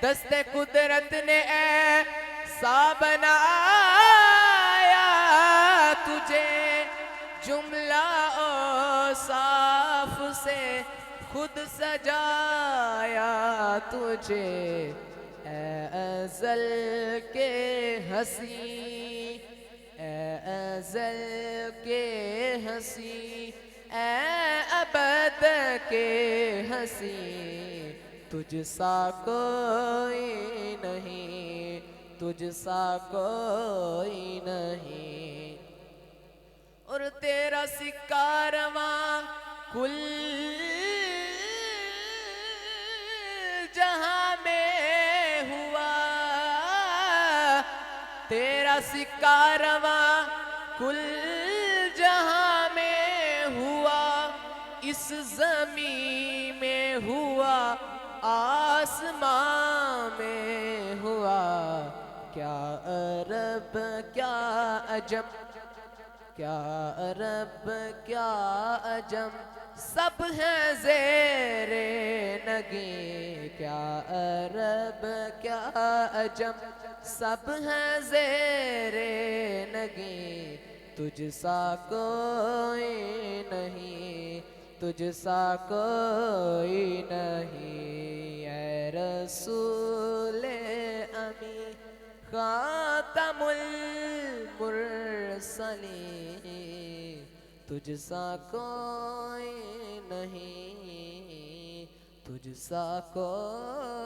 दस्ते कुदरत ने ऐसा बनाया तुझे, जुमला और साफ से खुद सजाया तुझे। ए अज़ल के हंसी, ए अज़ल के हंसी, ए अबद के हंसी, तुझसा कोई नहीं, तुझसा कोई नहीं। और तेरा सिक्का रवां कुल जहां में हुआ, तेरा सिक्का रवां कुल जहां में हुआ, इस ज़मीं में हुआ, आसमां में हुआ। क्या अरब क्या अजम, क्या अरब क्या अजम, सब हैं ज़ेरे नगी। क्या अरब क्या अजम, सब हैं ज़ेरे नगी। तुझसा कोई नहीं, तुझसा कोई नहीं। ऐ रसूले अमी खातमुल मुरसलीन, तुझसा कोई नहीं, तुझसा कोई